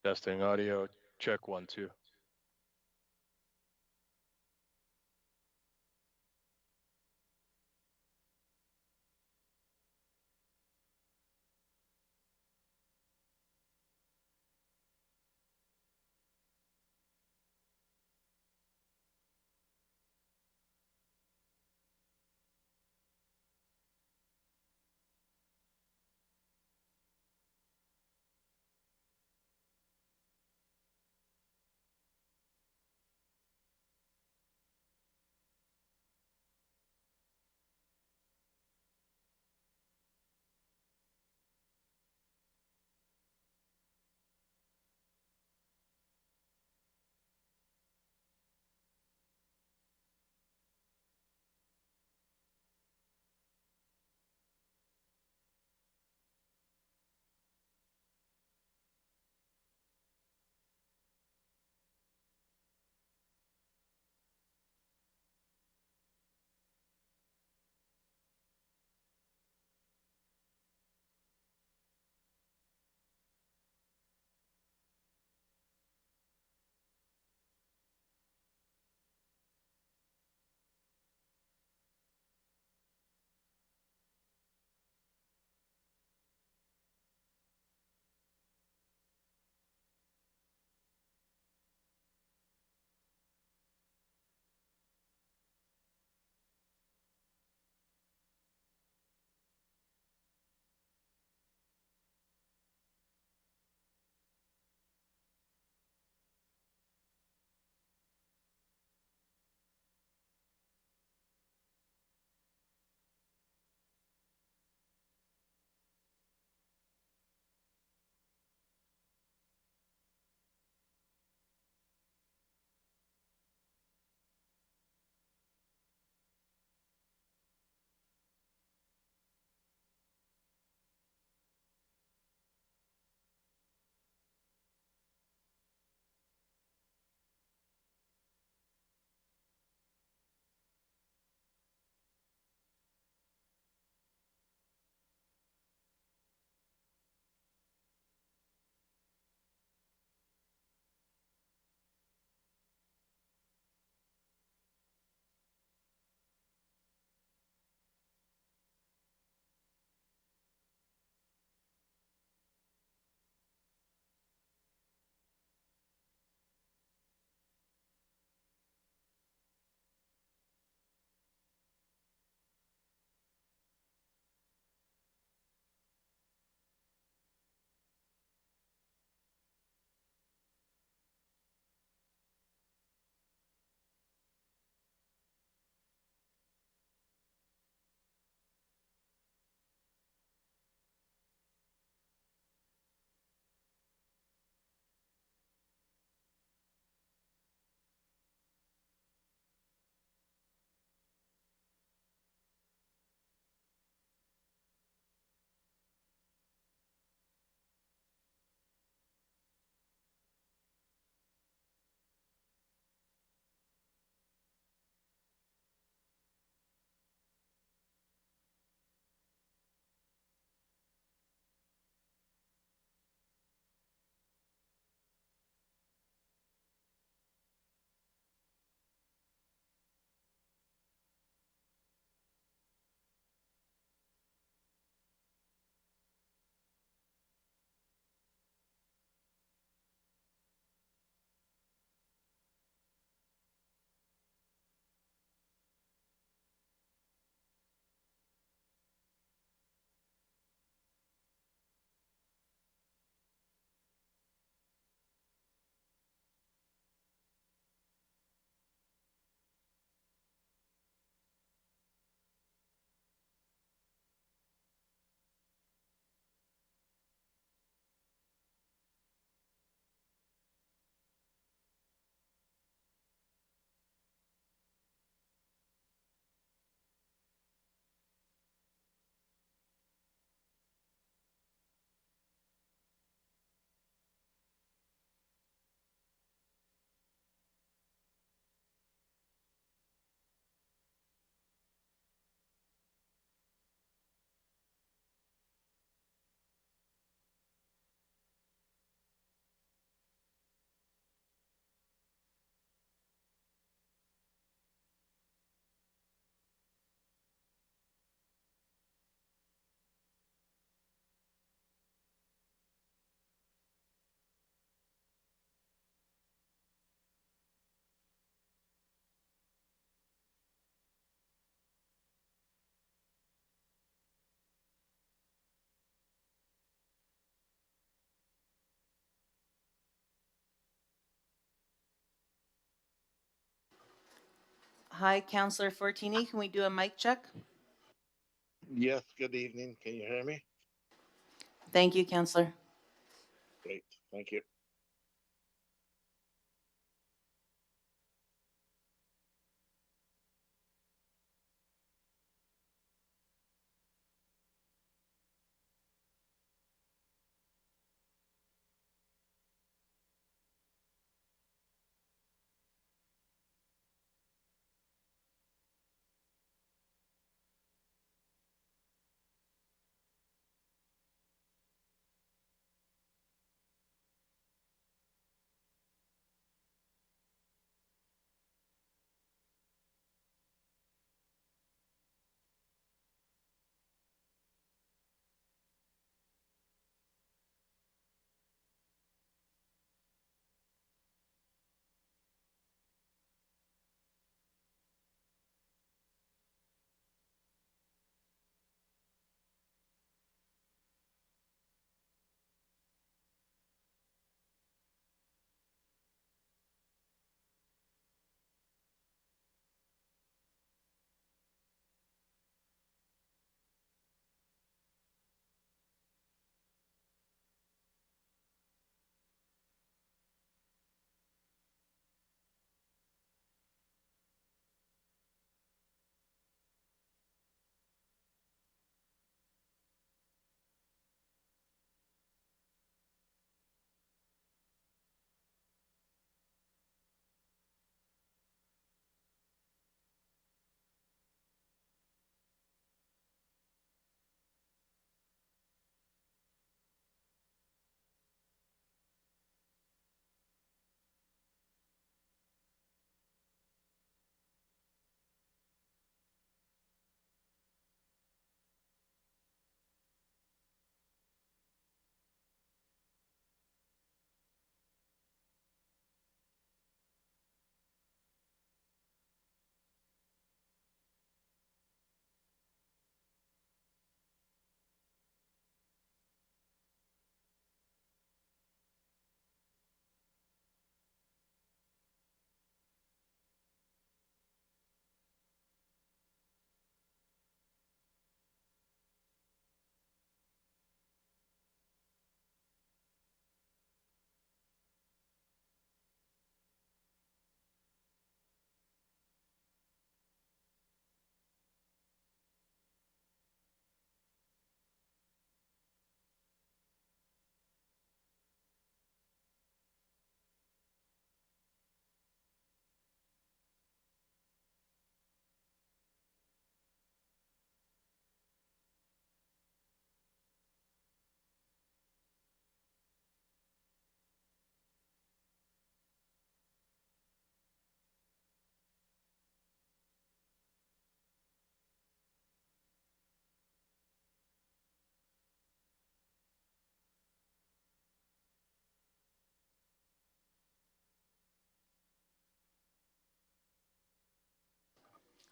Testing audio. Check 1, 2. Hi, Counselor Fortini. Can we do a mic check? Yes, good evening. Can you hear me? Thank you, Counselor. Great, thank you.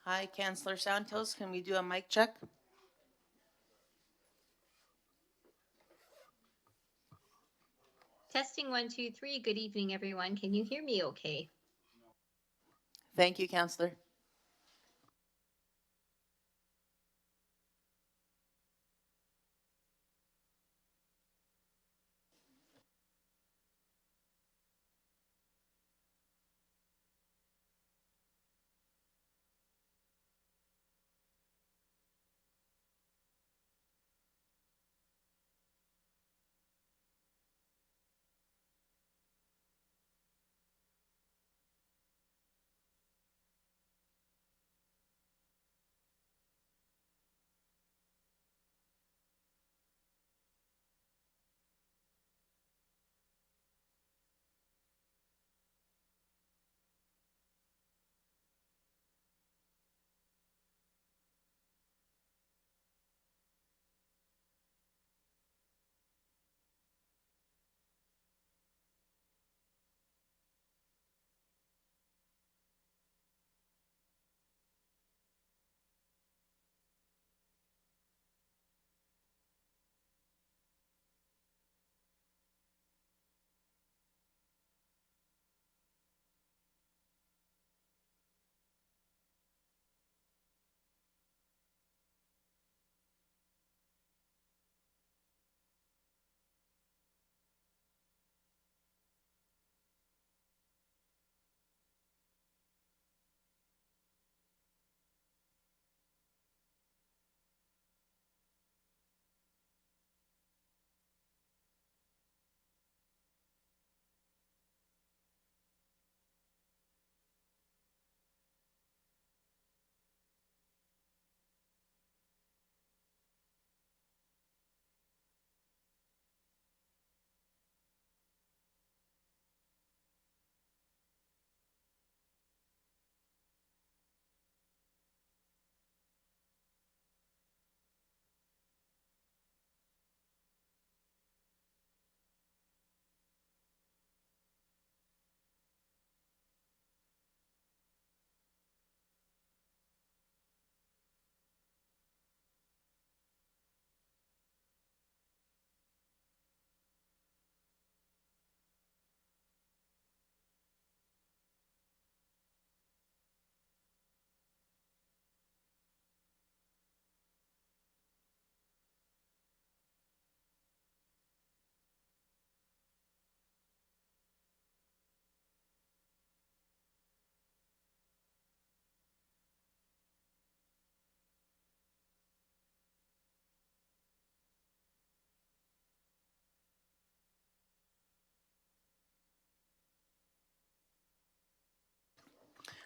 Hi, Counselor Santos. Can we do a mic check? Testing 1, 2, 3. Good evening, everyone. Can you hear me okay? Thank you, Counselor.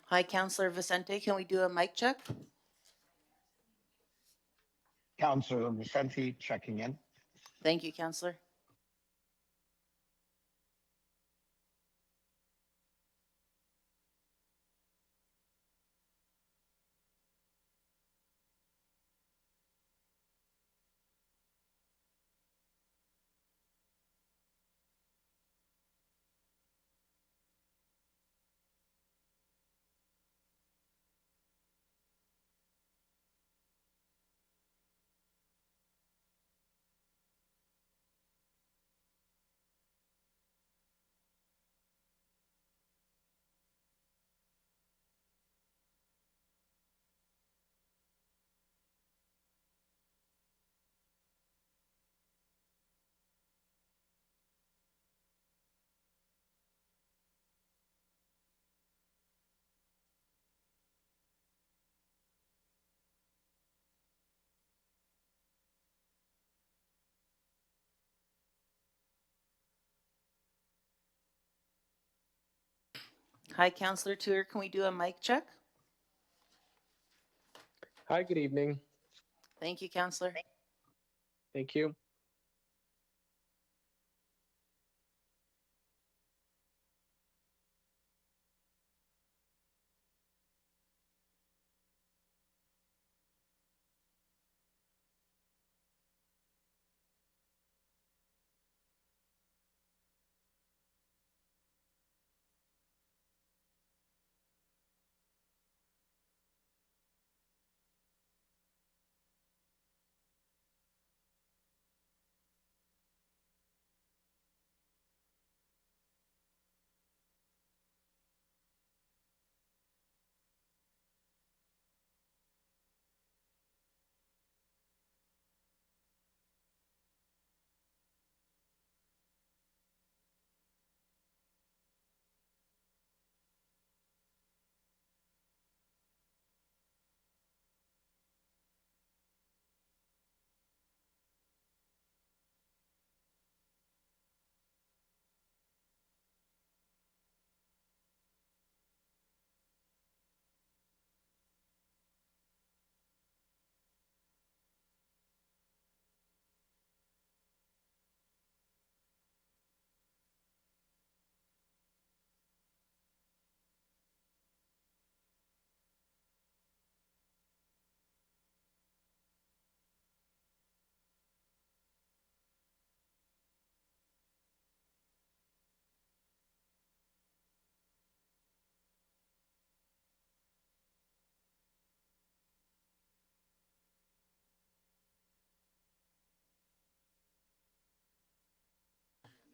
Hi, Counselor Vicente, can we do a mic check? Councilor Vicente checking in. Thank you, Counselor. Hi, Counselor Tour, can we do a mic check? Hi, good evening. Thank you, Counselor. Thank you.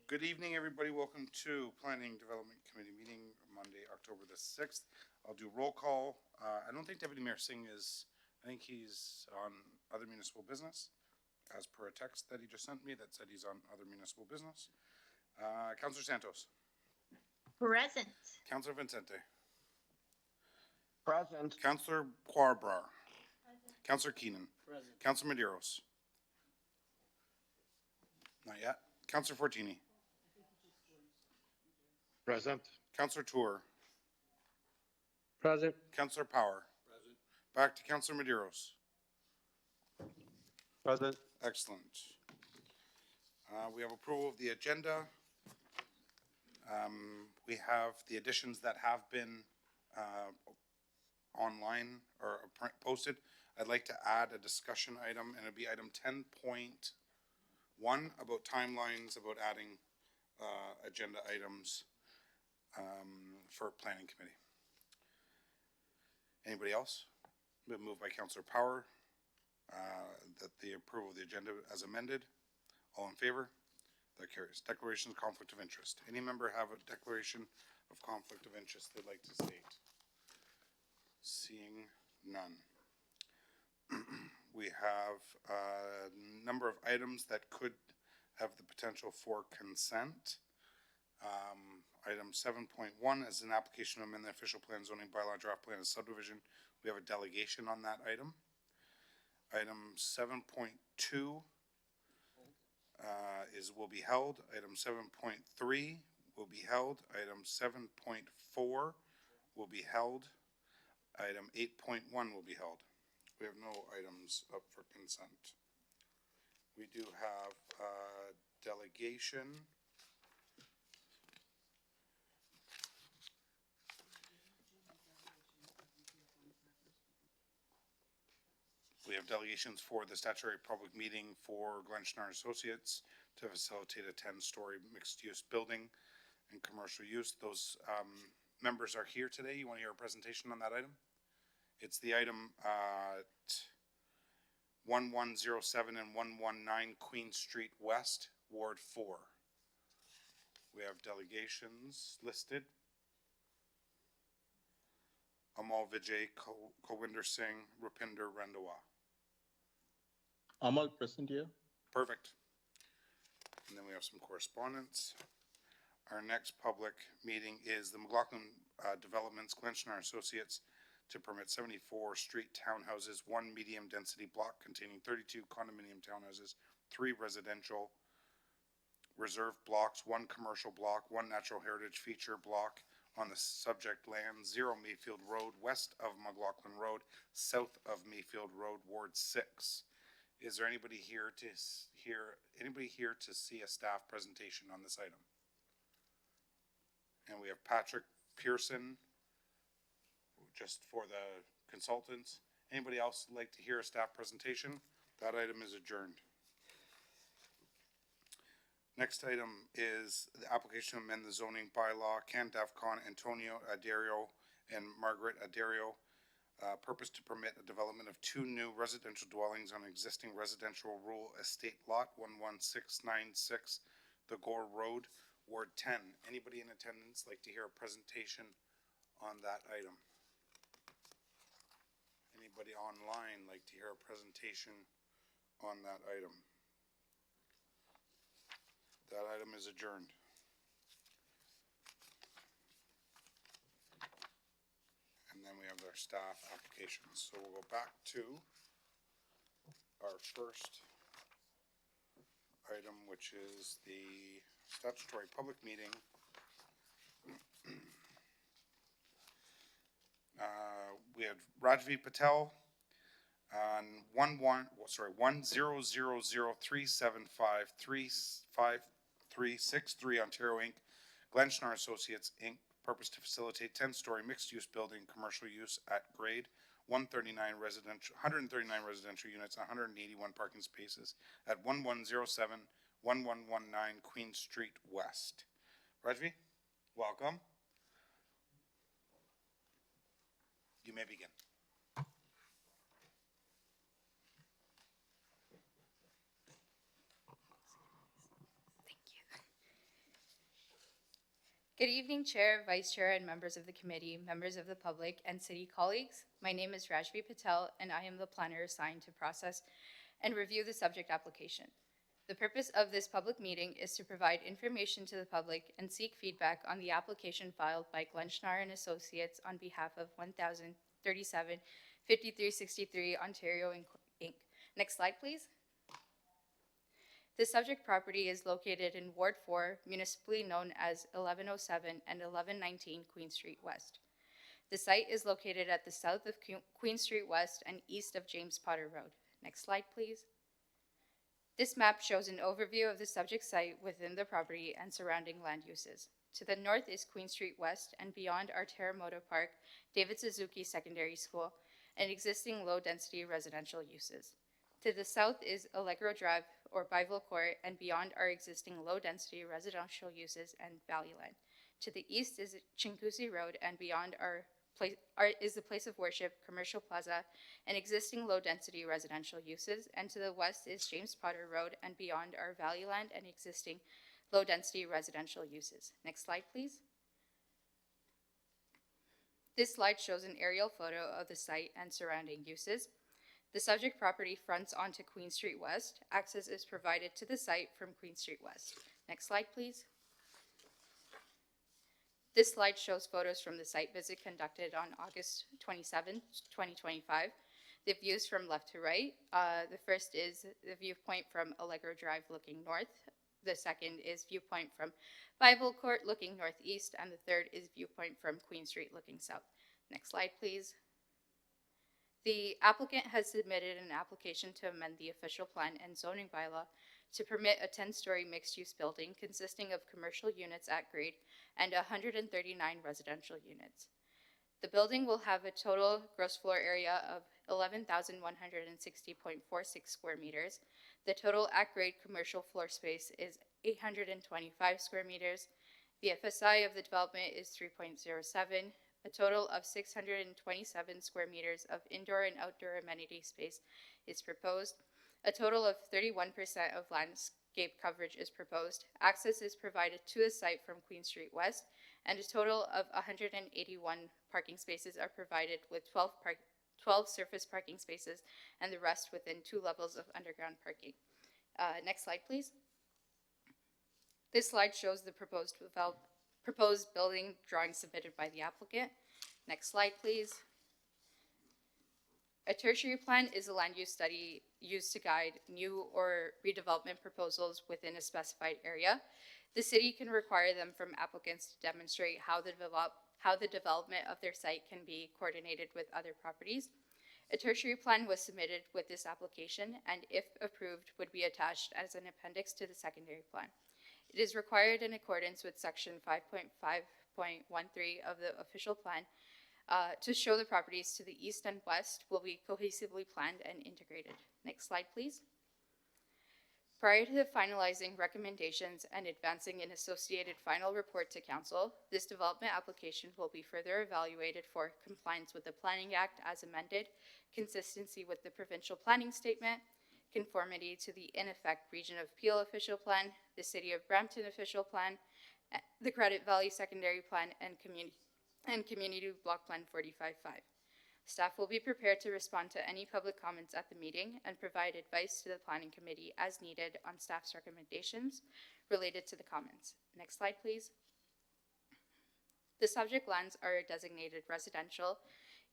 Good evening, everybody. Welcome to Planning Development Committee meeting Monday, October the 6th. I'll do roll call. I don't think Deputy Mayor Singh is, I think he's on other municipal business as per a text that he just sent me that said he's on other municipal business. Councillor Santos. Present. Councillor Vincente. Present. Councillor Quarbrar. Councillor Keenan. Present. Councillor Medeiros. Not yet. Councillor Fortini. Present. Councillor Tour. Present. Councillor Power. Present. Back to Councillor Medeiros. Present. Excellent. We have approval of the agenda. We have the additions that have been online or posted. I'd like to add a discussion item, and it'd be item 10.1 about timelines about adding agenda items for planning committee. Anybody else? Been moved by Councillor Power that the approval of the agenda as amended. All in favor? That carries. Declaration of conflict of interest. Any member have a declaration of conflict of interest they'd like to state? Seeing none. We have a number of items that could have the potential for consent. Item 7.1 is an application to amend the official plan zoning bylaw draft plan as subdivision. We have a delegation on that item. Item 7.2 will be held. Item 7.3 will be held. Item 7.4 will be held. Item 8.1 will be held. We have no items up for consent. We do have delegation. We have delegations for the statutory public meeting for Glen Schnarr Associates to facilitate a 10-story mixed-use building and commercial use. Those members are here today. You want to hear a presentation on that item? It's the item 1107 and 119 Queen Street West, Ward 4. We have delegations listed. Amal Vijay, Kowinder Singh, Rupinder Randhawa. Amal present here. Perfect. And then we have some correspondence. Our next public meeting is the McLaughlin Developments Glen Schnarr Associates to permit 74 street townhouses, 1 medium density block containing 32 condominium townhouses, 3 residential reserve blocks, 1 commercial block, 1 natural heritage feature block on the subject land, 0 Mayfield Road, west of McLaughlin Road, south of Mayfield Road, Ward 6. Is there anybody here to see a staff presentation on this item? And we have Patrick Pearson, just for the consultants. Anybody else like to hear a staff presentation? That item is adjourned. Next item is the application to amend the zoning bylaw. Ken Defcon, Antonio Adario, and Margaret Adario. Purpose to permit a development of 2 new residential dwellings on existing residential rural estate lot 11696, the Gore Road, Ward 10. Anybody in attendance like to hear a presentation on that item? Anybody online like to hear a presentation on that item? That item is adjourned. And then we have our staff applications. So we'll go back to our first item, which is the statutory public meeting. We had Rajvi Patel on 1000375353363 Ontario Inc. Glen Schnarr Associates Inc. Purpose to facilitate 10-story mixed-use building, commercial use at grade 139 residential units, 181 parking spaces at 1107, 1119 Queen Street West. Rajvi, welcome. You may begin. Good evening, Chair, Vice Chair, and members of the committee, members of the public, and city colleagues. My name is Rajvi Patel, and I am the planner assigned to process and review the subject application. The purpose of this public meeting is to provide information to the public and seek feedback on the application filed by Glen Schnarr and Associates on behalf of 1037 5363 Ontario Inc. Next slide, please. The subject property is located in Ward 4, municipally known as 1107 and 1119 Queen Street West. The site is located at the south of Queen Street West and east of James Potter Road. Next slide, please. This map shows an overview of the subject site within the property and surrounding land uses. To the north is Queen Street West, and beyond are Terremoto Park, David Suzuki Secondary School, and existing low-density residential uses. To the south is Allegro Drive or Bival Court, and beyond are existing low-density residential uses and Valley Land. To the east is Chingusi Road, and beyond is the place of worship, commercial plaza, and existing low-density residential uses. And to the west is James Potter Road, and beyond are Valley Land and existing low-density residential uses. Next slide, please. This slide shows an aerial photo of the site and surrounding uses. The subject property fronts onto Queen Street West. Access is provided to the site from Queen Street West. Next slide, please. This slide shows photos from the site visit conducted on August 27, 2025. The views from left to right. The first is the viewpoint from Allegro Drive looking north. The second is viewpoint from Bival Court looking northeast. And the third is viewpoint from Queen Street looking south. Next slide, please. The applicant has submitted an application to amend the official plan and zoning bylaw to permit a 10-story mixed-use building consisting of commercial units at grade and 139 residential units. The building will have a total gross floor area of 11,160.46 square meters. The total at-grade commercial floor space is 825 square meters. The FSI of the development is 3.07. A total of 627 square meters of indoor and outdoor amenity space is proposed. A total of 31% of landscape coverage is proposed. Access is provided to the site from Queen Street West, and a total of 181 parking spaces are provided with 12 surface parking spaces and the rest within 2 levels of underground parking. Next slide, please. This slide shows the proposed building drawing submitted by the applicant. Next slide, please. A tertiary plan is a land use study used to guide new or redevelopment proposals within a specified area. The city can require them from applicants to demonstrate how the development of their site can be coordinated with other properties. A tertiary plan was submitted with this application and, if approved, would be attached as an appendix to the secondary plan. It is required in accordance with section 5.5.13 of the official plan to show the properties to the east and west will be cohesively planned and integrated. Next slide, please. Prior to finalizing recommendations and advancing an associated final report to council, this development application will be further evaluated for compliance with the Planning Act as amended, consistency with the provincial planning statement, conformity to the in effect Region of Peel official plan, the City of Brampton official plan, the Credit Valley secondary plan, and Community Block Plan 45-5. Staff will be prepared to respond to any public comments at the meeting and provide advice to the Planning Committee as needed on staff's recommendations related to the comments. Next slide, please. The subject lands are designated residential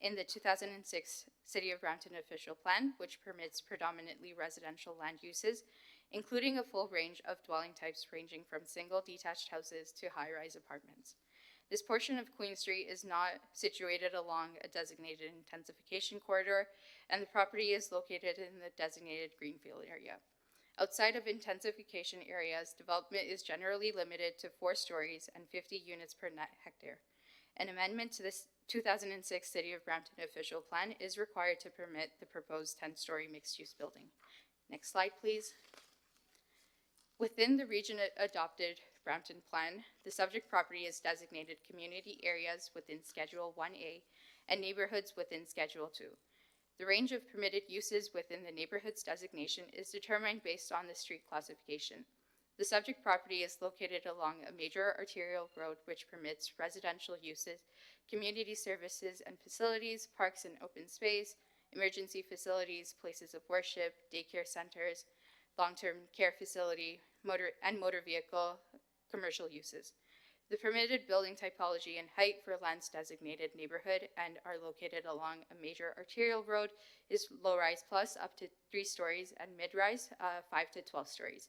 in the 2006 City of Brampton official plan, which permits predominantly residential land uses, including a full range of dwelling types ranging from single detached houses to high-rise apartments. This portion of Queen Street is not situated along a designated intensification corridor, and the property is located in the designated greenfield area. Outside of intensification areas, development is generally limited to 4 stories and 50 units per net hectare. An amendment to this 2006 City of Brampton official plan is required to permit the proposed 10-story mixed-use building. Next slide, please. Within the region-adopted Brampton plan, the subject property is designated community areas within Schedule 1A and neighborhoods within Schedule 2. The range of permitted uses within the neighborhoods designation is determined based on the street classification. The subject property is located along a major arterial road which permits residential uses, community services and facilities, parks and open space, emergency facilities, places of worship, daycare centers, long-term care facility, motor vehicle, commercial uses. The permitted building typology and height for lands designated neighborhood and are located along a major arterial road is low-rise plus up to 3 stories and mid-rise 5 to 12 stories.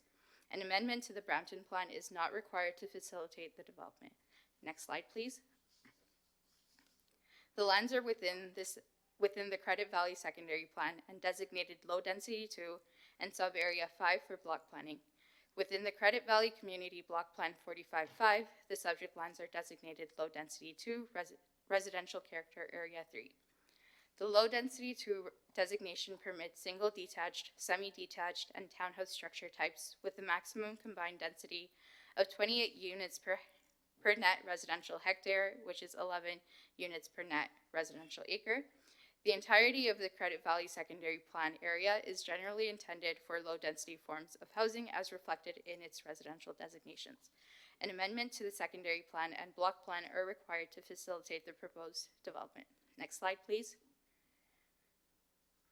An amendment to the Brampton plan is not required to facilitate the development. Next slide, please. The lands are within the Credit Valley secondary plan and designated low density 2 and sub-area 5 for block planning. Within the Credit Valley Community Block Plan 45-5, the subject lands are designated low density 2 residential character area 3. The low density 2 designation permits single detached, semi-detached, and townhouse structure types with a maximum combined density of 28 units per net residential hectare, which is 11 units per net residential acre. The entirety of the Credit Valley secondary plan area is generally intended for low-density forms of housing as reflected in its residential designations. An amendment to the secondary plan and block plan are required to facilitate the proposed development. Next slide, please.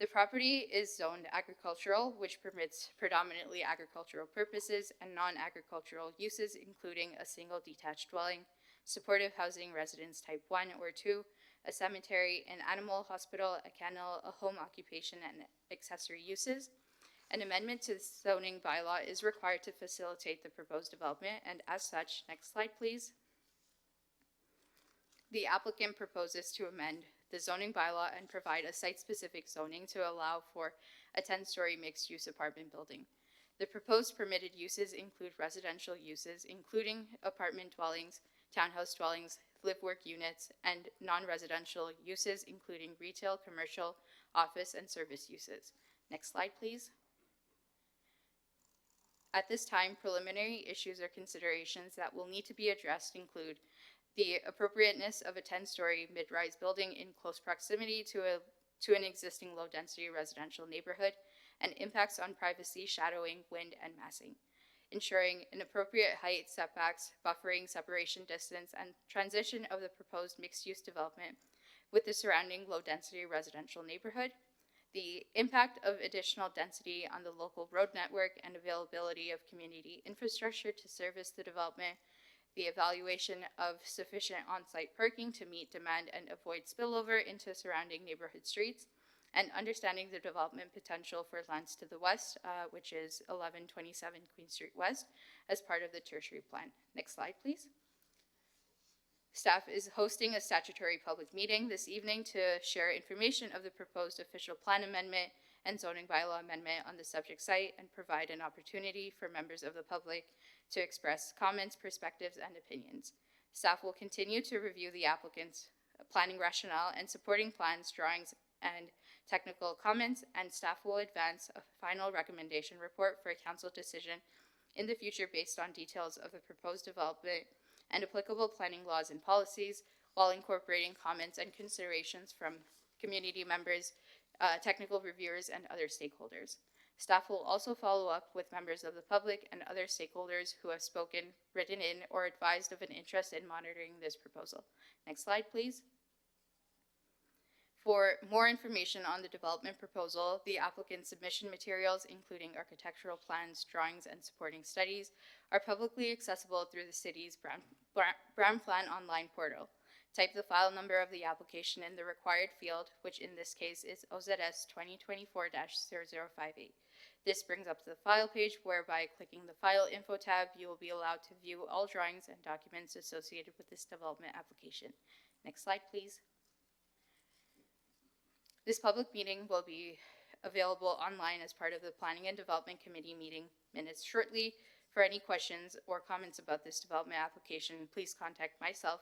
The property is zoned agricultural, which permits predominantly agricultural purposes and non-agricultural uses, including a single detached dwelling, supportive housing residence type 1 or 2, a cemetery, an animal hospital, a kennel, a home occupation, and accessory uses. An amendment to the zoning bylaw is required to facilitate the proposed development, and as such, next slide, please. The applicant proposes to amend the zoning bylaw and provide a site-specific zoning to allow for a 10-story mixed-use apartment building. The proposed permitted uses include residential uses, including apartment dwellings, townhouse dwellings, live-work units, and non-residential uses, including retail, commercial, office, and service uses. Next slide, please. At this time, preliminary issues or considerations that will need to be addressed include the appropriateness of a 10-story mid-rise building in close proximity to an existing low-density residential neighborhood, and impacts on privacy, shadowing, wind, and massing. Ensuring an appropriate height, setbacks, buffering, separation distance, and transition of the proposed mixed-use development with the surrounding low-density residential neighborhood. The impact of additional density on the local road network and availability of community infrastructure to service the development. The evaluation of sufficient on-site parking to meet demand and avoid spillover into surrounding neighborhood streets, and understanding the development potential for lands to the west, which is 1127 Queen Street West, as part of the tertiary plan. Next slide, please. Staff is hosting a statutory public meeting this evening to share information of the proposed official plan amendment and zoning bylaw amendment on the subject site and provide an opportunity for members of the public to express comments, perspectives, and opinions. Staff will continue to review the applicant's planning rationale and supporting plans, drawings, and technical comments, and staff will advance a final recommendation report for a council decision in the future based on details of the proposed development and applicable planning laws and policies, while incorporating comments and considerations from community members, technical reviewers, and other stakeholders. Staff will also follow up with members of the public and other stakeholders who have spoken, written in, or advised of an interest in monitoring this proposal. Next slide, please. For more information on the development proposal, the applicant's submission materials, including architectural plans, drawings, and supporting studies, are publicly accessible through the city's Brown Plan online portal. Type the file number of the application in the required field, which in this case is OZS 2024-0058. This brings up the file page, where by clicking the File Info tab, you will be allowed to view all drawings and documents associated with this development application. Next slide, please. This public meeting will be available online as part of the Planning and Development Committee meeting minutes shortly. For any questions or comments about this development application, please contact myself,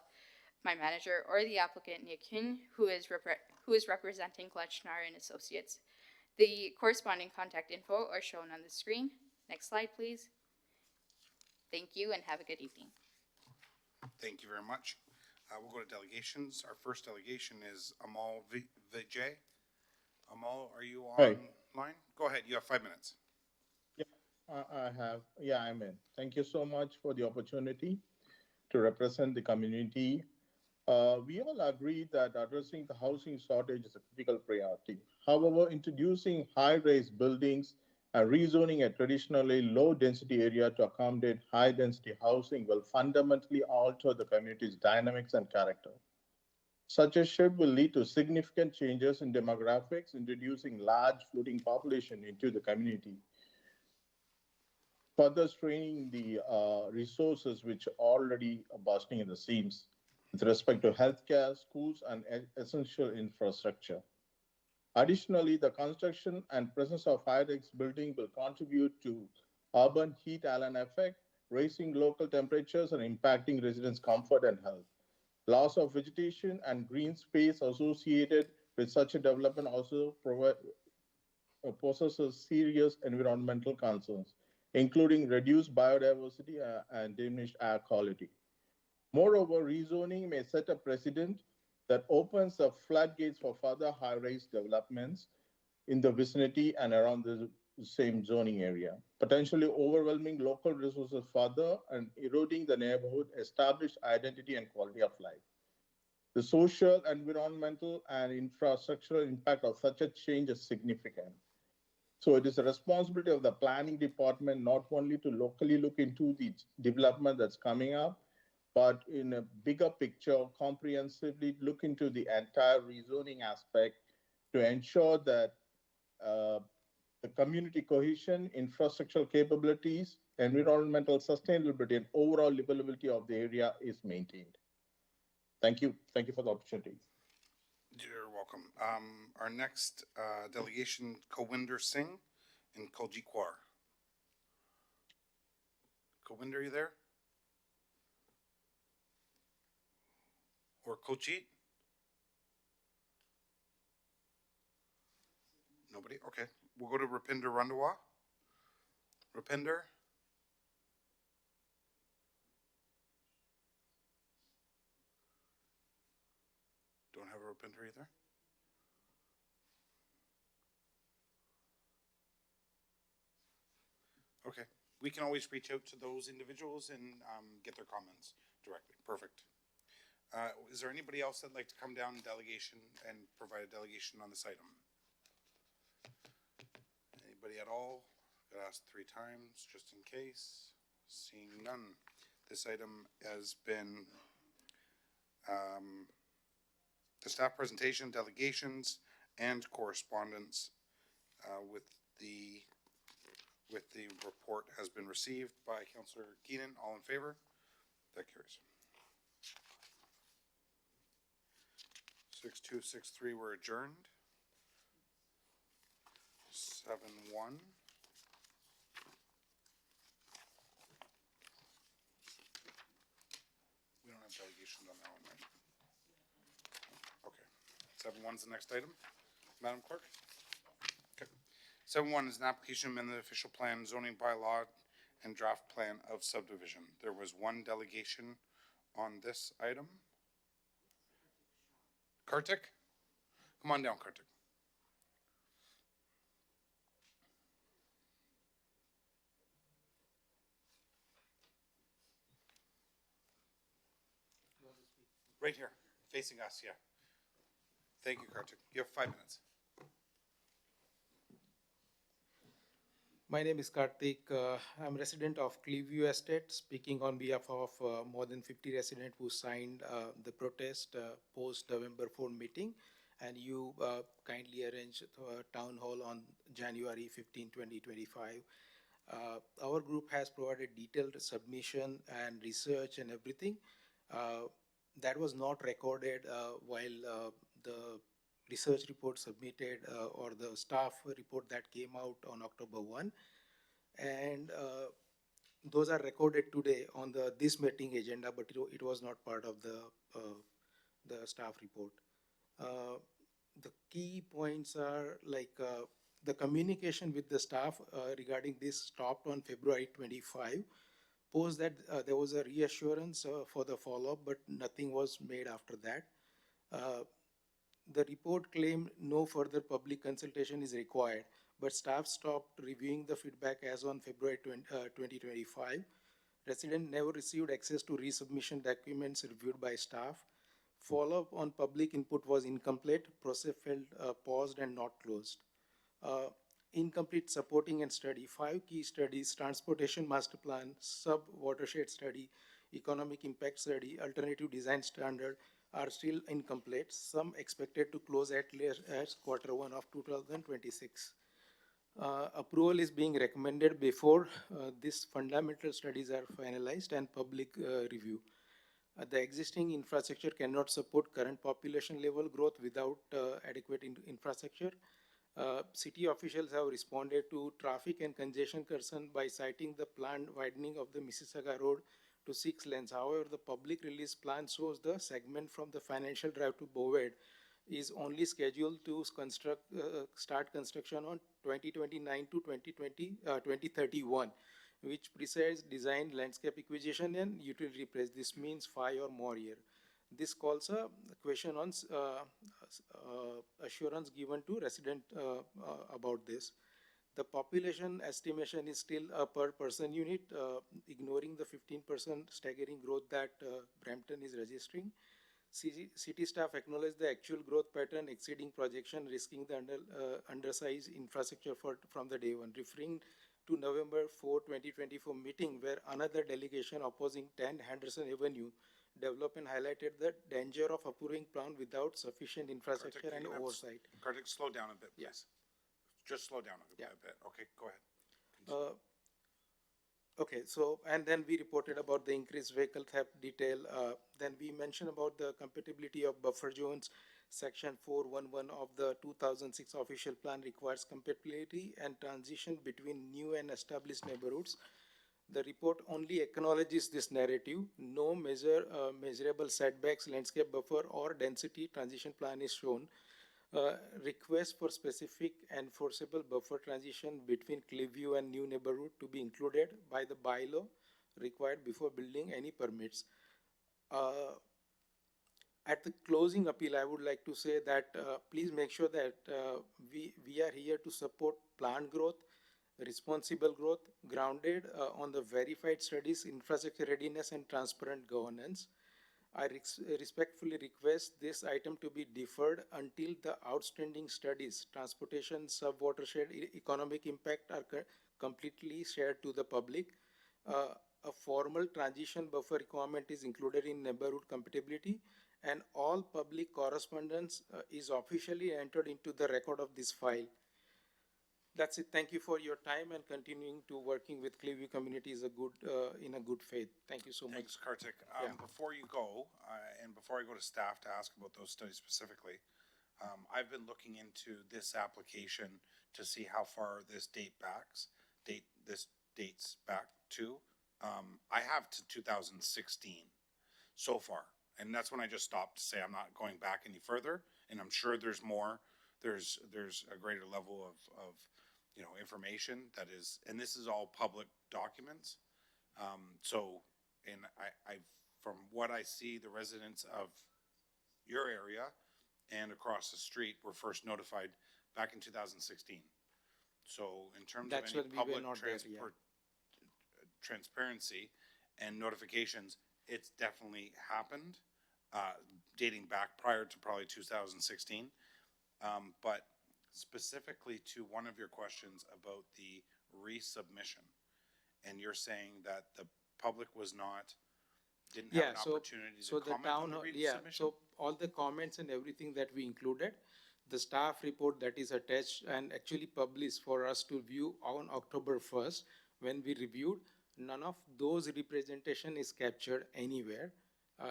my manager, or the applicant, Nick Hin, who is representing Gletschnar and Associates. The corresponding contact info are shown on the screen. Next slide, please. Thank you and have a good evening. Thank you very much. We'll go to delegations. Our first delegation is Amal Vijay. Amal, are you online? Go ahead, you have 5 minutes. I'm in. Thank you so much for the opportunity to represent the community. We all agree that addressing the housing shortage is a critical priority. However, introducing high-rise buildings and rezoning a traditionally low-density area to accommodate high-density housing will fundamentally alter the community's dynamics and character. Such a shift will lead to significant changes in demographics, introducing large floating population into the community, further straining the resources which are already bursting in the seams with respect to healthcare, schools, and essential infrastructure. Additionally, the construction and presence of high-rise building will contribute to urban heat island effect, raising local temperatures and impacting residents' comfort and health. Loss of vegetation and green space associated with such a development also possesses serious environmental concerns, including reduced biodiversity and diminished air quality. Moreover, rezoning may set a precedent that opens the floodgates for further high-rise developments in the vicinity and around the same zoning area, potentially overwhelming local resources further and eroding the neighborhood established identity and quality of life. The social, environmental, and infrastructural impact of such a change is significant. So it is the responsibility of the planning department not only to locally look into the development that's coming up, but in a bigger picture, comprehensively look into the entire rezoning aspect to ensure that the community cohesion, infrastructural capabilities, environmental sustainability, and overall livability of the area is maintained. Thank you. Thank you for the opportunity. You're welcome. Our next delegation, Kawinder Singh in Koljikwar. Kawinder, are you there? Or Kochit? Nobody? Okay. We'll go to Rupinder Randawa. Rupinder? Don't have a Rupinder either. Okay. We can always reach out to those individuals and get their comments directly. Perfect. Is there anybody else that'd like to come down in delegation and provide a delegation on this item? Anybody at all? Got asked 3 times just in case. Seeing none. This item has been the staff presentation, delegations, and correspondence with the report has been received by Councillor Keenan. All in favor? That carries. 6263, we're adjourned. 7-1. We don't have delegations on that one, right? Okay. 7-1's the next item. Madam Clerk? Okay. 7-1 is an application to amend the official plan, zoning bylaw, and draft plan of subdivision. There was 1 delegation on this item. Kartik? Come on down, Kartik. Right here, facing us, yeah. Thank you, Kartik. You have 5 minutes. My name is Karthik. I'm resident of Clearview Estate, speaking on behalf of more than 50 residents who signed the protest post November 4 meeting, and you kindly arranged a town hall on January 15, 2025. Our group has provided detailed submission and research and everything. That was not recorded while the research report submitted or the staff report that came out on October 1. And those are recorded today on this meeting agenda, but it was not part of the staff report. The key points are like the communication with the staff regarding this stopped on February 25. Post that there was a reassurance for the follow-up, but nothing was made after that. The report claimed no further public consultation is required, but staff stopped reviewing the feedback as on February 2025. Residents never received access to resubmission documents reviewed by staff. Follow-up on public input was incomplete. Process felt paused and not closed. Incomplete supporting and study. 5 key studies: transportation master plan, sub-watershed study, economic impact study, alternative design standard are still incomplete. Some expected to close at least as Q1 of 2026. Approval is being recommended before these fundamental studies are finalized and public review. The existing infrastructure cannot support current population level growth without adequate infrastructure. City officials have responded to traffic and congestion concern by citing the planned widening of the Mississauga Road to 6 lanes. However, the public release plan shows the segment from the Financial Drive to Boved is only scheduled to start construction on 2029 to 2031, which precedes design, landscape acquisition, and utility place. This means 5 or more years. This calls a question on assurance given to resident about this. The population estimation is still a per person unit, ignoring the 15% staggering growth that Brampton is registering. City staff acknowledge the actual growth pattern exceeding projection, risking the undersized infrastructure from the day one, referring to November 4, 2024 meeting where another delegation opposing 10 Henderson Avenue development highlighted the danger of approving plan without sufficient infrastructure Kartik, and you have- oversight. Kartik, slow down a bit, please. Yes. Just slow down a bit. Yeah. Okay, go ahead. Okay, so, and then we reported about the increased vehicle theft detail. Then we mentioned about the compatibility of buffer zones, Section 411 of the 2006 official plan requires compatibility and transition between new and established neighborhoods. The report only acknowledges this narrative. No measurable setbacks, landscape buffer, or density transition plan is shown. Request for specific enforceable buffer transition between Cliffview and new neighborhood to be included by the bylaw required before building any permits. At the closing appeal, I would like to say that please make sure that we are here to support planned growth, responsible growth, grounded on the verified studies, infrastructure readiness, and transparent governance. I respectfully request this item to be deferred until the outstanding studies, transportation, sub-watershed, economic impact are completely shared to the public. A formal transition buffer requirement is included in neighborhood compatibility, and all public correspondence is officially entered into the record of this file. That's it. Thank you for your time, and continuing to working with Cliffview community is in a good faith. Thank you so much. Thanks, Kartik. Yeah. Before you go, and before I go to staff to ask about those studies specifically, I've been looking into this application to see how far this dates back to. I have to 2016 so far. And that's when I just stopped to say I'm not going back any further. And I'm sure there's more. There's a greater level of information that is, and this is all public documents. I from what I see, the residents of your area and across the street were first notified back in 2016. So in terms That's of any when we were public not there, yeah. transparency and notifications, it's definitely happened, dating back prior to probably 2016. But specifically to one of your questions about the resubmission, and you're saying that the public didn't have an opportunity to comment on the resubmission? So all the comments and everything that we included, the staff report that is attached and actually published for us to view on October 1st, when we reviewed, none of those representation is captured anywhere,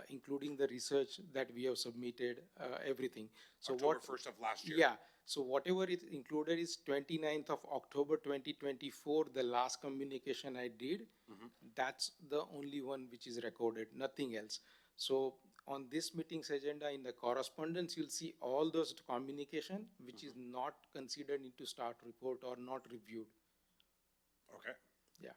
including the research that we have submitted, everything. So October 1st of last year? Yeah. So whatever is included is 29th of October 2024, the last communication I did. That's the only one which is recorded, nothing else. So on this meeting's agenda in the correspondence, you'll see all those communication which is not considered into staff report or not reviewed. Okay. Yeah.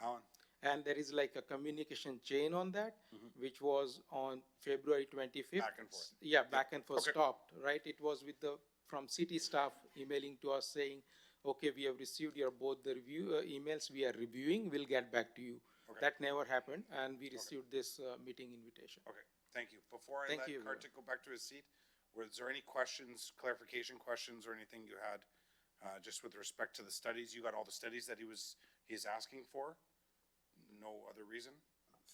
Alan? And there is like a communication chain on that, which was on February 25th. Back and forth. Yeah, back and forth, Okay. stopped, right? It was with from city staff emailing to us saying, okay, we have received your both the review emails, we are reviewing, we'll get back to you. Okay. That never happened, and we received this meeting invitation. Okay, thank you. Before I Thank let you. Kartik go back to his seat, was there any questions, clarification questions, or anything you had just with respect to the studies? You got all the studies that he's asking for? No other reason?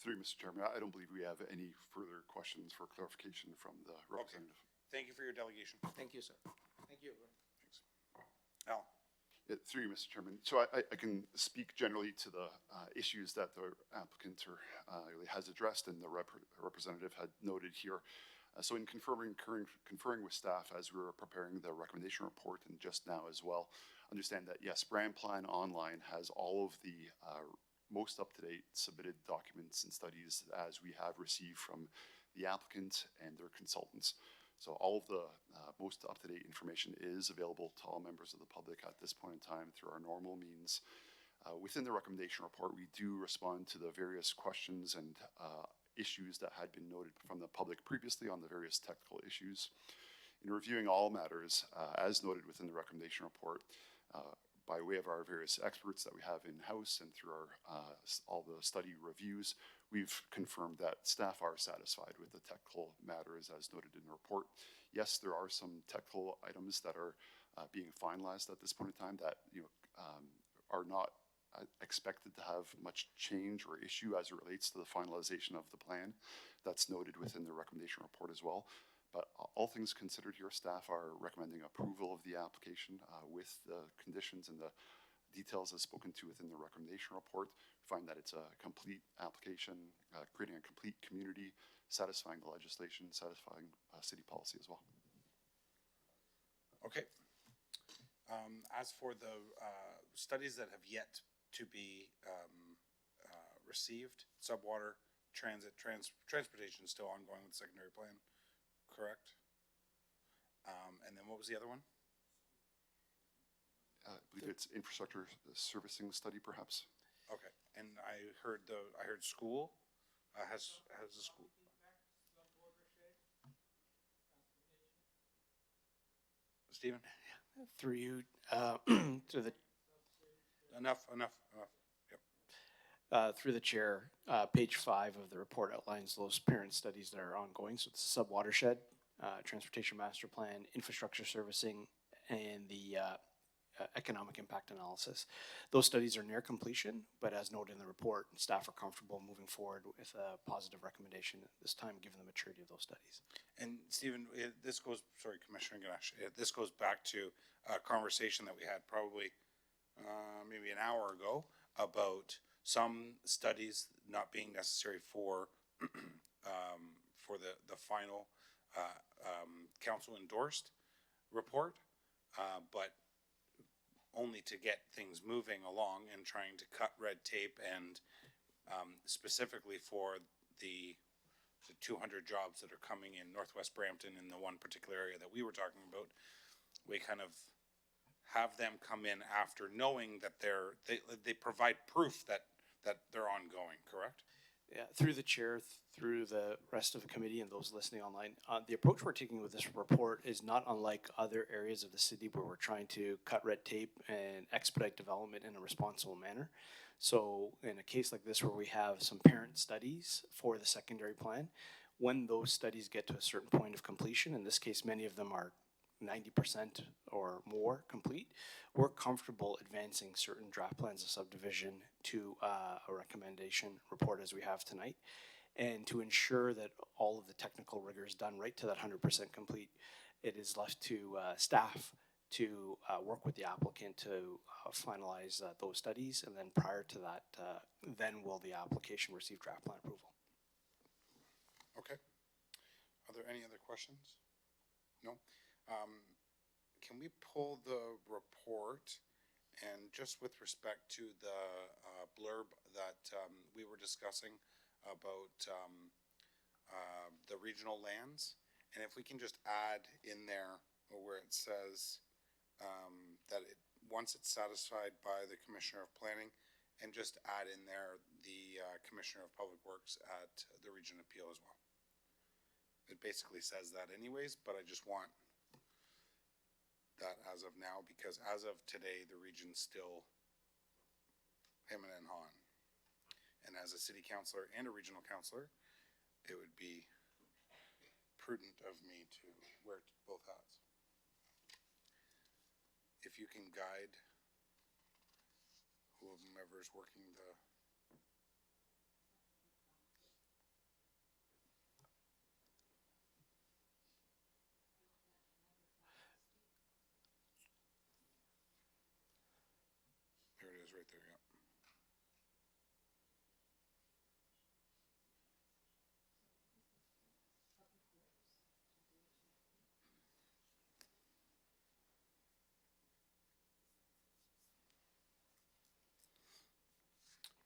Through Mr. Chairman, I don't believe we have any further questions for clarification from the representative. Thank you for your delegation. Thank you, sir. Thank you. Thanks. Al? Through you, Mr. Chairman. So I can speak generally to the issues that the applicant has addressed and the representative had noted here. So in conferring with staff as we were preparing the recommendation report and just now as well, understand that yes, Brand Plan Online has all of the most up-to-date submitted documents and studies as we have received from the applicant and their consultants. So all of the most up-to-date information is available to all members of the public at this point in time through our normal means. Within the recommendation report, we do respond to the various questions and issues that had been noted from the public previously on the various technical issues. In reviewing all matters, as noted within the recommendation report, by way of our various experts that we have in-house and through our all the study reviews, we've confirmed that staff are satisfied with the technical matters as noted in the report. Yes, there are some technical items that are being finalized at this point in time that are not expected to have much change or issue as it relates to the finalization of the plan. That's noted within the recommendation report as well. But all things considered here, staff are recommending approval of the application with the conditions and the details as spoken to within the recommendation report. We find that it's a complete application, creating a complete community, satisfying the legislation, satisfying city policy as well. Okay. As for the studies that have yet to be received, subwater, transportation is still ongoing with the secondary plan, correct? And then what was the other one? I believe it's infrastructure servicing study, perhaps. Okay, and I heard school, has the school? Stephen? Through you, to the Enough. through the chair, page 5 of the report outlines those parent studies that are ongoing. So it's the subwatershed, transportation master plan, infrastructure servicing, and the economic impact analysis. Those studies are near completion, but as noted in the report, staff are comfortable moving forward with a positive recommendation at this time, given the maturity of those studies. And Stephen, this goes, sorry, Commissioner Ganesh, this goes back to a conversation that we had probably maybe an hour ago about some studies not being necessary for the final council endorsed report, but only to get things moving along and trying to cut red tape and specifically for the 200 jobs that are coming in Northwest Brampton in the one particular area that we were talking about. We kind of have them come in after knowing that they provide proof that they're ongoing, correct? Yeah, through the chair, through the rest of the committee and those listening online, the approach we're taking with this report is not unlike other areas of the city where we're trying to cut red tape and expedite development in a responsible manner. So in a case like this where we have some parent studies for the secondary plan, when those studies get to a certain point of completion, in this case many of them are 90% or more complete, we're comfortable advancing certain draft plans of subdivision to a recommendation report as we have tonight. And to ensure that all of the technical rigor is done right to that 100% complete, it is left to staff to work with the applicant to finalize those studies. And then prior to that, then will the application receive draft plan approval. Okay. Are there any other questions? No? Can we pull the report and just with respect to the blurb that we were discussing about the regional lands, and if we can just add in there where it says that once it's satisfied by the Commissioner of Planning, and just add in there the Commissioner of Public Works at the Region Appeal as well. It basically says that anyways, but I just want that as of now, because as of today, the region's still him and Han. And as a city councillor and a regional councillor, it would be prudent of me to wear both hats. If you can guide whomever's working the right there, yeah.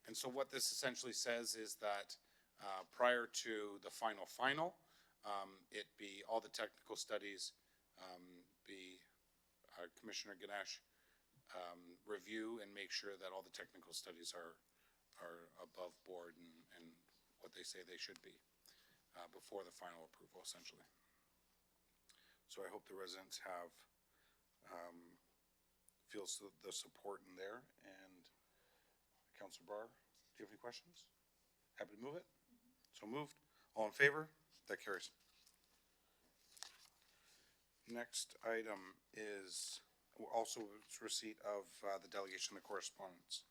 And so what this essentially says is that prior to the final, it be all the technical studies, be Commissioner Ganesh review and make sure that all the technical studies are above board and what they say they should be before the final approval, essentially. So I hope the residents have feels the support in there. And Councilor Barr, do you have any questions? Happy to move it? So moved. All in favor? That carries. Next item is also receipt of the delegation of correspondence.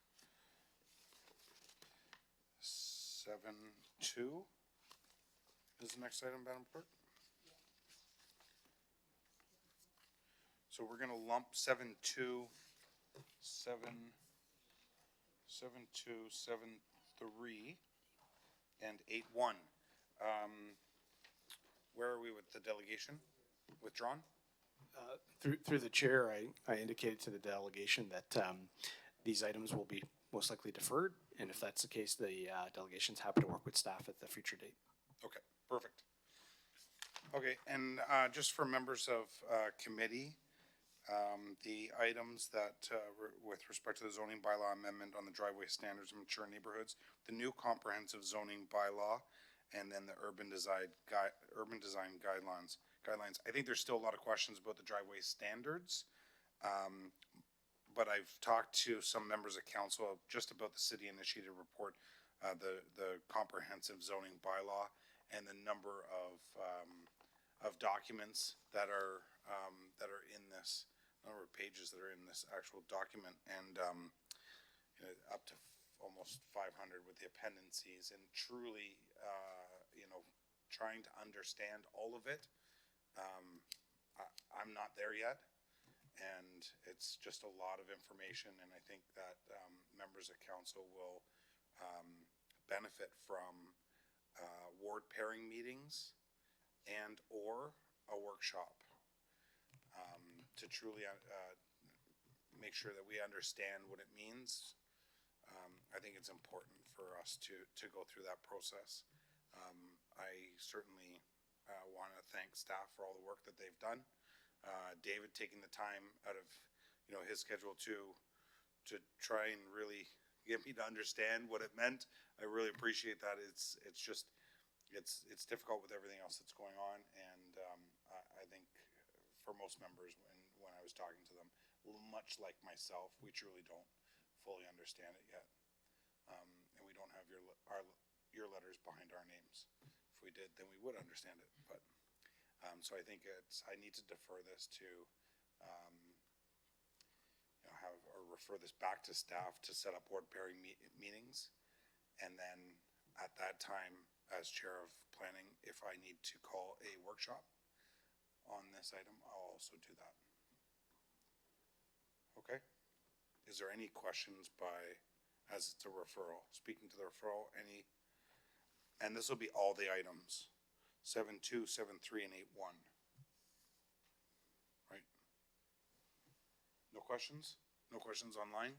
7.2 is the next item, Madam Clerk. So we're going to lump 7.2, 7.2, 7.3, and 8.1. Where are we with the delegation? Withdrawn? Through the chair, I indicated to the delegation that these items will be most likely deferred, and if that's the case, the delegation's happy to work with staff at the future date. Okay, perfect. Okay, and just for members of committee, the items that, with respect to the zoning bylaw amendment on the driveway standards of mature neighborhoods, the new comprehensive zoning bylaw, and then the urban design guidelines. I think there's still a lot of questions about the driveway standards. But I've talked to some members of council just about the city initiated report, the comprehensive zoning bylaw, and the number of documents that are in this, number of pages that are in this actual document, and up to almost 500 with the appendices, and truly, trying to understand all of it. I'm not there yet. And it's just a lot of information, and I think that members of council will benefit from ward pairing meetings and or a workshop to truly make sure that we understand what it means. I think it's important for us to go through that process. I certainly want to thank staff for all the work that they've done. David taking the time out of, his schedule to try and really get me to understand what it meant. I really appreciate that. It's difficult with everything else that's going on, and I think for most members, when I was talking to them, much like myself, we truly don't fully understand it yet, and we don't have your letters behind our names. If we did, then we would understand it, but. So I think I need to defer this to, refer this back to staff to set up board pairing meetings. And then at that time, as chair of planning, if I need to call a workshop on this item, I'll also do that. Okay. Is there any questions as it's a referral? Speaking to the referral, and this will be all the items. 7.2, 7.3, and 8.1. Right? No questions? No questions online?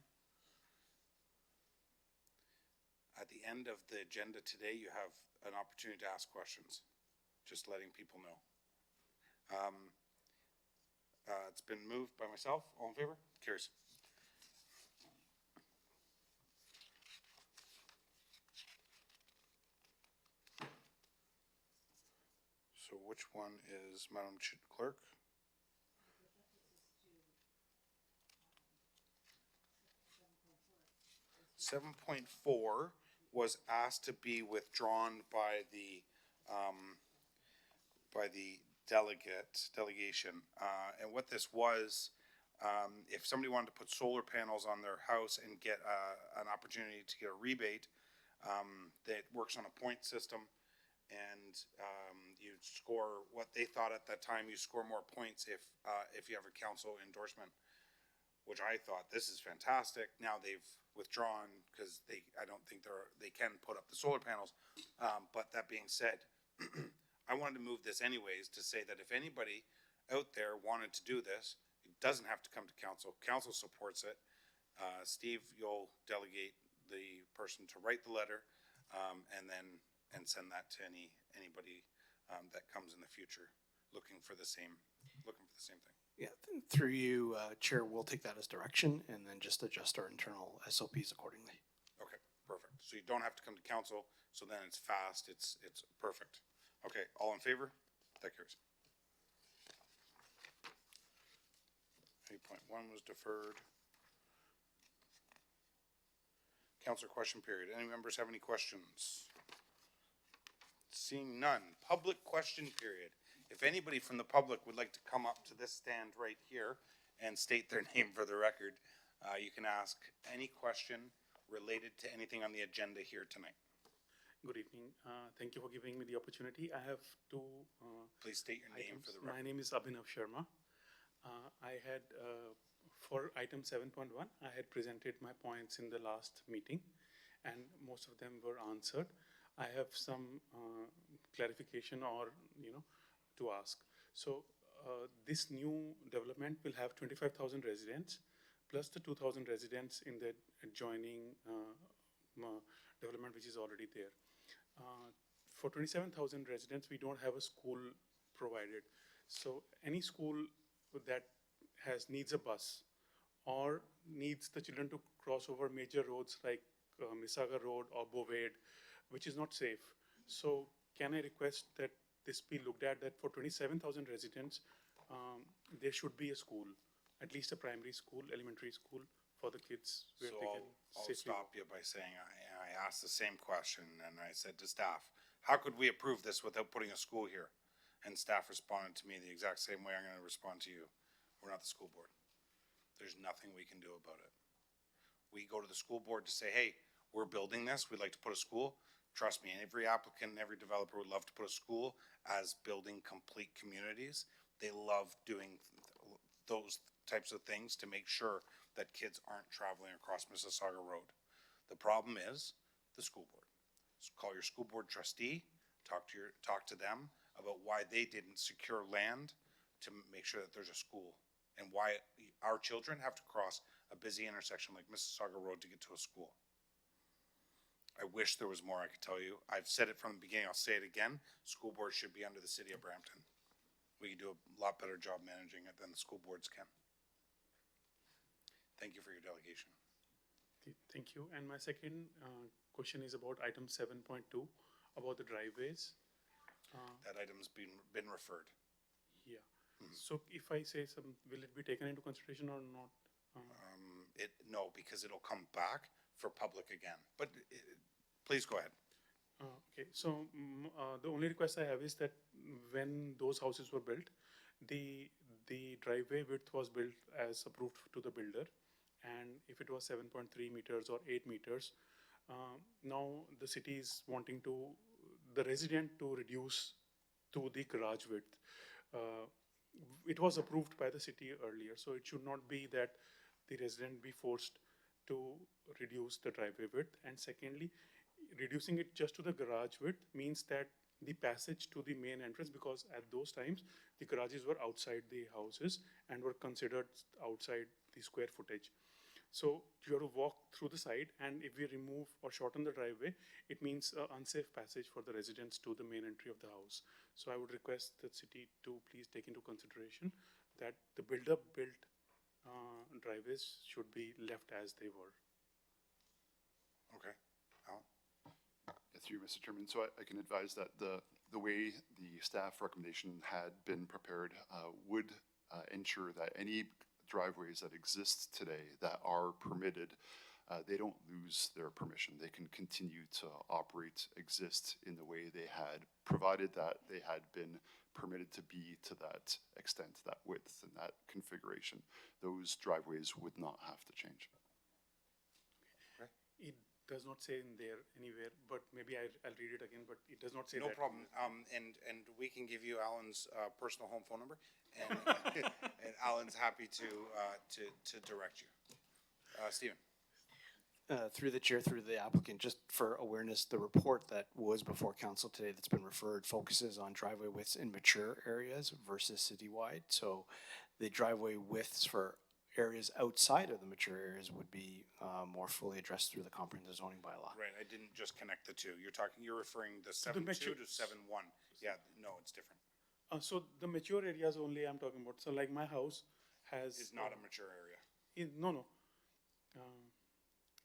At the end of the agenda today, you have an opportunity to ask questions. Just letting people know. It's been moved by myself. All in favor? Carries. So which one is Madam Clerk? 7.4 was asked to be withdrawn by the delegation. And what this was, if somebody wanted to put solar panels on their house and get an opportunity to get a rebate, that works on a point system, and you score what they thought at that time. You score more points if you have a council endorsement, which I thought, this is fantastic. Now they've withdrawn because I don't think they can put up the solar panels. But that being said, I wanted to move this anyways to say that if anybody out there wanted to do this, it doesn't have to come to council. Council supports it. Steve, you'll delegate the person to write the letter, and send that to anybody that comes in the future looking for the same thing. Yeah, through you, Chair, we'll take that as direction and then just adjust our internal SOPs accordingly. Okay, perfect. So you don't have to come to council, so then it's fast, it's perfect. Okay, all in favor? That carries. 8.1 was deferred. Councilor question period. Any members have any questions? Seeing none. Public question period. If anybody from the public would like to come up to this stand right here and state their name for the record, you can ask any question related to anything on the agenda here tonight. Good evening. Thank you for giving me the opportunity. I have two Please state your name items. for the record. My name is Abhinav Sharma. I had, for item 7.1, I had presented my points in the last meeting, and most of them were answered. I have some clarification or, to ask. So this new development will have 25,000 residents, plus the 2,000 residents in the adjoining development which is already there. For 27,000 residents, we don't have a school provided. So any school that needs a bus or needs the children to cross over major roads like Mississauga Road or Bovade, which is not safe. So can I request that this be looked at, that for 27,000 residents, there should be a school, at least a primary school, elementary school for the kids where So they can I'll safely stop you by saying, I asked the same question and I said to staff, how could we approve this without putting a school here? And staff responded to me the exact same way I'm gonna respond to you. We're not the school board. There's nothing we can do about it. We go to the school board to say, hey, we're building this, we'd like to put a school. Trust me, every applicant and every developer would love to put a school as building complete communities. They love doing those types of things to make sure that kids aren't traveling across Mississauga Road. The problem is the school board. So call your school board trustee, talk to them about why they didn't secure land to make sure that there's a school and why our children have to cross a busy intersection like Mississauga Road to get to a school. I wish there was more I could tell you. I've said it from the beginning, I'll say it again. School boards should be under the city of Brampton. We can do a lot better job managing it than the school boards can. Thank you for your delegation. Okay, thank you. And my second question is about item 7.2, about the driveways. That item's been referred. Yeah. So if I say will it be taken into consideration or not? No, because it'll come back for public again. But please go ahead. Okay, so the only request I have is that when those houses were built, the driveway width was built as approved to the builder. And if it was 7.3 meters or 8 meters, now the city is wanting the resident to reduce to the garage width. It was approved by the city earlier, so it should not be that the resident be forced to reduce the driveway width. And secondly, reducing it just to the garage width means that the passage to the main entrance, because at those times the garages were outside the houses and were considered outside the square footage. So you have to walk through the side, and if we remove or shorten the driveway, it means unsafe passage for the residents to the main entry of the house. So I would request the city to please take into consideration that the built driveways should be left as they were. Okay. Alan? Through you, Mr. Chairman. So I can advise that the way the staff recommendation had been prepared would ensure that any driveways that exist today that are permitted, they don't lose their permission. They can continue to operate, exist in the way they had, provided that they had been permitted to be to that extent, that width and that configuration. Those driveways would not have to change. It does not say in there anywhere, but maybe I'll read it again, but it does not say No that. problem. And we can give you Alan's personal home phone number, and, and Alan's happy to direct you. Stephen? Through the chair, through the applicant, just for awareness, the report that was before council today that's been referred focuses on driveway widths in mature areas versus citywide. So the driveway widths for areas outside of the mature areas would be more fully addressed through the comprehensive zoning bylaw. Right, I didn't just connect the two. You're referring the 7.2 mature- to 7.1. Yeah, no, it's different. So the mature areas only I'm talking about. So like my house has. It's not a mature area. No.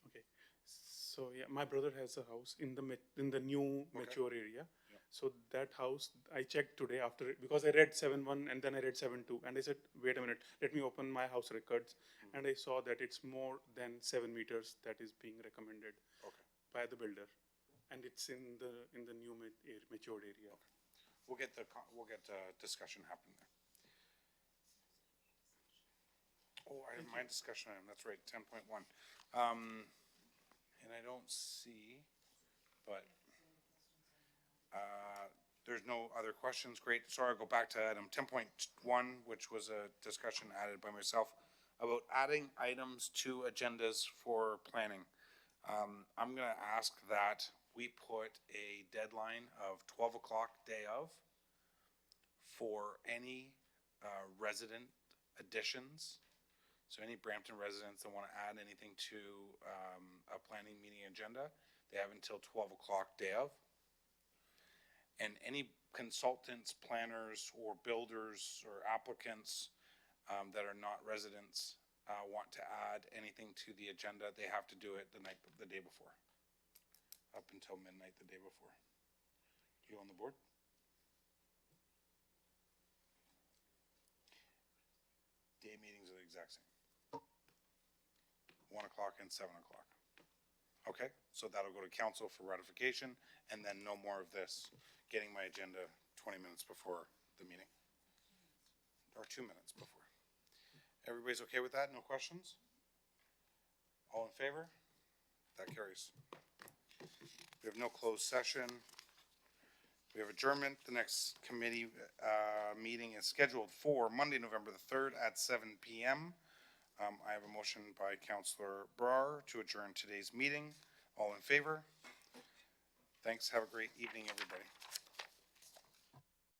Okay. So yeah, my brother has a house in the new mature area. Yeah. So that house, I checked today after it, because I read 7.1 and then I read 7.2, and I said, wait a minute, let me open my house records, and I saw that it's more than 7 meters that is being recommended by the builder, and it's in the new matured area. Okay. We'll get discussion happening there. Oh, I have my discussion item. That's right, 10.1. And I don't see, but there's no other questions. Great. So I'll go back to item 10.1, which was a discussion added by myself about adding items to agendas for planning. I'm going to ask that we put a deadline of 12 o'clock day of for any resident additions. So any Brampton residents that want to add anything to a planning meeting agenda, they have until 12 o'clock day of. And any consultants, planners, or builders or applicants that are not residents want to add anything to the agenda, they have to do it the day before, up until midnight the day before. You on the board? Day meetings are the exact same. 1 o'clock and 7 o'clock. Okay, so that'll go to council for ratification, and then no more of this, getting my agenda 20 minutes before the meeting. Or 2 minutes before. Everybody's okay with that? No questions? All in favor? That carries. We have no closed session. We have adjournment. The next committee meeting is scheduled for Monday, November the 3rd at 7 p.m. I have a motion by Councillor Brar to adjourn today's meeting. All in favor? Thanks. Have a great evening, everybody.